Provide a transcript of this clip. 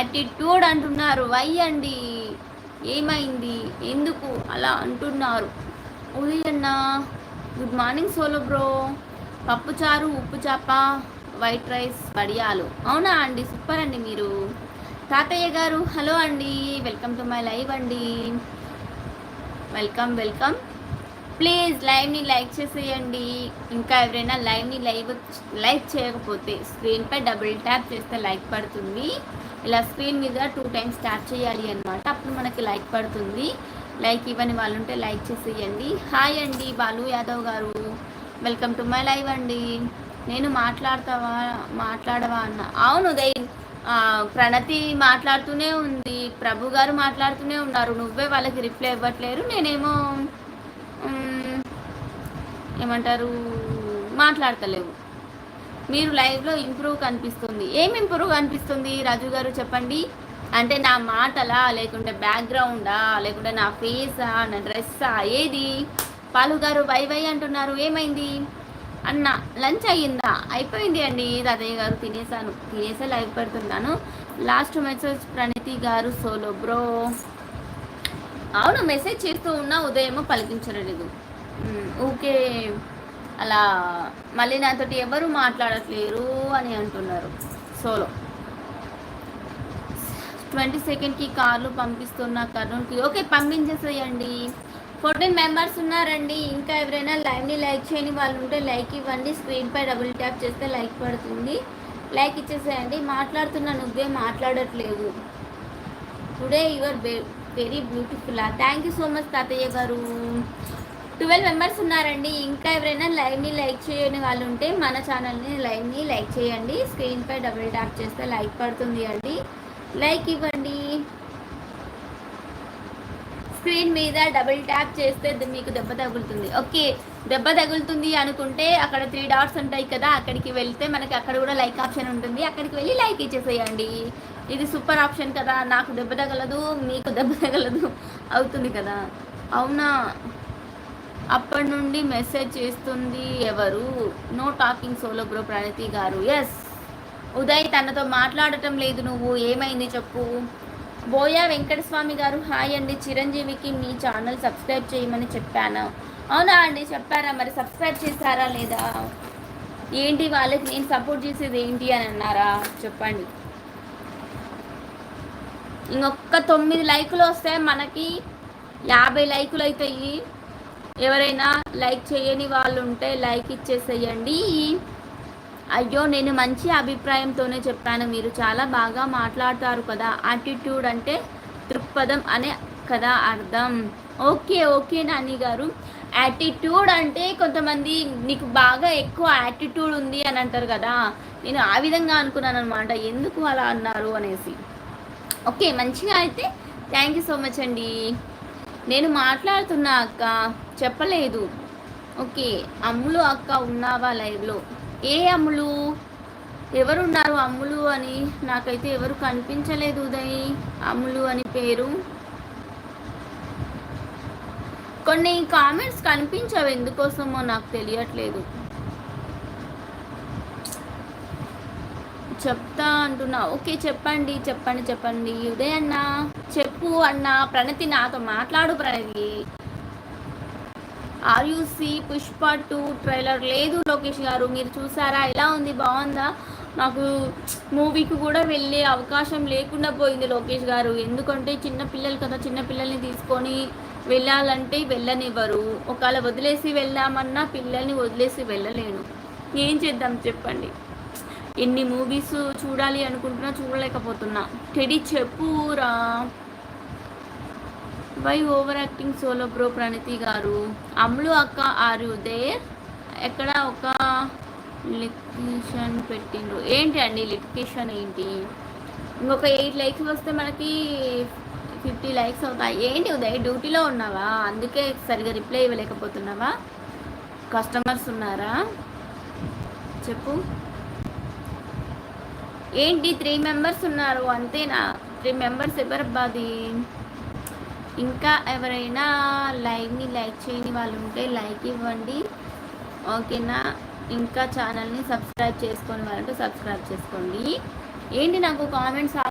Attitude అంటున్నారు. Why అండి, ఏమైంది, ఎందుకు అలా అంటున్నారు? ఉదయన్న గుడ్ మార్నింగ్ సోలో బ్రో. పప్పుచారు, ఉప్పు చేప, వైట్ రైస్, వడియాలు. అవునా అండి, సూపర్ అండి మీరు. తాతయ్య గారు హలో అండి, వెల్కమ్ టు మై లైవ్ అండి. Welcome welcome. ప్లీజ్ లైవ్ని లైక్ చేసేయండి. ఇంకా ఎవరైనా లైవ్ని లైక్ చేయకపోతే స్క్రీన్పై డబుల్ ట్యాప్ చేస్తే లైక్ పడుతుంది. ఇలా స్క్రీన్ మీద 2 times ట్యాప్ చేయాలి అనమాట, అప్పుడు మనకి లైక్ పడుతుంది. లైక్ ఇవ్వని వాళ్ళు ఉంటే లైక్ చేసేయండి. హాయ్ అండి బాలు యాదవ్ గారు, వెల్కమ్ టు మై లైవ్ అండి. నేను మాట్లాడవా అన్న. అవును ప్రణతి మాట్లాడుతూనే ఉంది, ప్రభు గారు మాట్లాడుతూనే ఉన్నారు. నువ్వే వాళ్ళకి రిప్లై ఇవ్వట్లేరు, నేనేమో ఏమంటారు మాట్లాడతలేవు. మీరు లైవ్లో ఇంప్రూవ్ కనిపిస్తుంది. ఏం ఇంప్రూవ్ కనిపిస్తుంది రాజు గారు చెప్పండి. అంటే నా మాటలా, లేకుంటే బ్యాక్గ్రౌండా, లేకుంటే నా ఫేసా, నా డ్రెస్సా, ఏది? పాలు గారు వై వై అంటున్నారు, ఏమైంది అన్న? లంచ్ అయ్యిందా? అయిపోయింది అండి తాతయ్య గారు, తినేసే లైవ్ పెడుతున్నాను. లాస్ట్ మెసేజ్ ప్రణతి గారు సోలో బ్రో. అవును మెసేజ్ చేస్తూ ఉన్నా, ఉదయమో పలికించలేదు. ఓకే, అలా మళ్ళీ నాతోటి ఎవరు మాట్లాడట్లేరు అని అంటున్నారు. సోలో 22nd కార్లు పంపిస్తున్నా కర్నూలుకి. ఓకే పంపించేసేయండి. 14 మెంబర్స్ ఉన్నారండి. ఇంకా ఎవరైనా లైవ్ని లైక్ చేయని వాళ్ళు ఉంటే లైక్ ఇవ్వండి. స్క్రీన్పై డబుల్ ట్యాప్ చేస్తే లైక్ పడుతుంది. లైక్ ఇచ్చేసేయండి. మాట్లాడుతున్నా, నువ్వే మాట్లాడట్లేవు. Today your very beautiful. Thank you so much తాతయ్య గారు. 12 మెంబర్స్ ఉన్నారండి. ఇంకా ఎవరైనా లైవ్ని లైక్ చేయని వాళ్ళు ఉంటే మన ఛానల్ని లైవ్ని లైక్ చేయండి. స్క్రీన్పై డబుల్ ట్యాప్ చేస్తే లైక్ పడుతుంది అండి. లైక్ ఇవ్వండి. స్క్రీన్ మీద డబుల్ ట్యాప్ చేస్తే మీకు దెబ్బ తగులుతుంది. ఓకే, దెబ్బ తగులుతుంది అనుకుంటే అక్కడ 3 dots ఉంటాయి కదా, అక్కడికి వెళ్తే మనకి అక్కడ కూడా లైక్ ఆప్షన్ ఉంటుంది. అక్కడికి వెళ్ళి లైక్ ఇచ్చేసేయండి. ఇది సూపర్ ఆప్షన్ కదా, నాకు దెబ్బ తగలదు, మీకు దెబ్బ తగలదు, అవుతుంది కదా. అవునా, అప్పటి నుండి మెసేజ్ చేస్తుంది ఎవరు? No talking solo bro Pranathi గారు. ఎస్ ఉదయ్, తనతో మాట్లాడటం లేదు నువ్వు, ఏమైంది చెప్పు. బోయా వెంకటస్వామి గారు హాయ్ అండి. చిరంజీవికి మీ ఛానల్ సబ్స్క్రైబ్ చేయమని చెప్పాను. అవునా అండి, చెప్పారా? మరి సబ్స్క్రైబ్ చేశారా లేదా? ఏంటి వాళ్ళకి నేను సపోర్ట్ చేసేది ఏంటి అని అన్నారా? చెప్పండి. ఇంకొక 9 లైకులు వస్తే మనకి 50 లైకులు అవుతాయి. ఎవరైనా లైక్ చేయని వాళ్ళు ఉంటే లైక్ ఇచ్చేసేయండి. అయ్యో, నేను మంచి అభిప్రాయంతోనే చెప్పాను, మీరు చాలా బాగా మాట్లాడతారు కదా. యాటిట్యూడ్ అంటే దృక్పథం అనే కదా అర్థం. ఓకే ఓకే నాని గారు, యాటిట్యూడ్ అంటే కొంతమంది నీకు బాగా ఎక్కువ యాటిట్యూడ్ ఉంది అని అంటారు కదా, నేను ఆ విధంగా అనుకున్నాను అనమాట, ఎందుకు అలా అన్నారు అనేసి. ఓకే, మంచిగా అయితే థ్యాంక్ యూ సో మచ్ అండి. నేను మాట్లాడుతున్నా అక్క, చెప్పలేదు. ఓకే, అమ్ములు అక్క ఉన్నావా లైవ్లో? ఏ అమ్ములు? ఎవరున్నారు అమ్ములు అని? నాకైతే ఎవరు కనిపించలేదు ఉదయ్, అమ్ములు అని పేరు. కొన్ని కామెంట్స్ కనిపించవు, ఎందుకోసమో నాకు తెలియట్లేదు. చెప్తా అంటున్నా. ఓకే చెప్పండి చెప్పండి చెప్పండి. ఉదయ్ అన్న చెప్పు అన్న. ప్రణతి నాతో మాట్లాడు ప్రణతి. ఆర్యూసి పుష్ప 2 ట్రైలర్ లేదు లోకేష్ గారు, మీరు చూసారా? ఎలా ఉంది, బాగుందా? నాకు మూవీకి కూడా వెళ్ళే అవకాశం లేకుండా పోయింది లోకేష్ గారు. ఎందుకంటే చిన్న పిల్లలు కదా, చిన్న పిల్లల్ని తీసుకొని వెళ్ళాలంటే వెళ్ళనివ్వరు. ఒకవేళ వదిలేసి వెళ్దామన్నా పిల్లల్ని వదిలేసి వెళ్ళలేను. ఏం చేద్దాం చెప్పండి. ఎన్ని మూవీస్ చూడాలి అనుకుంటున్నా, చూడలేకపోతున్నా. టెడీ చెప్పురా. Why over acting solo bro Pranathi గారు. అమ్ములు అక్క ఆర్ యు దేర్? ఎక్కడ ఒక లిక్విషన్ పెట్టిండ్రు ఏంటి అండి? లిక్విషన్ ఏంటి? ఇంకొక 8 లైక్స్ వస్తే మనకి 50 లైక్స్ అవుతాయి. ఏంటి ఉదయ్, డ్యూటీలో ఉన్నావా? అందుకే సరిగా రిప్లై ఇవ్వలేకపోతున్నావా? కస్టమర్స్ ఉన్నారా? చెప్పు. ఏంటి 3 మెంబర్స్ ఉన్నారు అంతేనా? 3 మెంబర్స్ ఎవరబ్బాది? ఇంకా ఎవరైనా లైవ్ని లైక్ చేయని వాళ్ళు ఉంటే లైక్ ఇవ్వండి, ఓకేనా? ఇంకా ఛానల్ని సబ్స్క్రైబ్ చేసుకొని వాళ్ళంటే సబ్స్క్రైబ్ చేసుకోండి. ఏంటి నాకు కామెంట్స్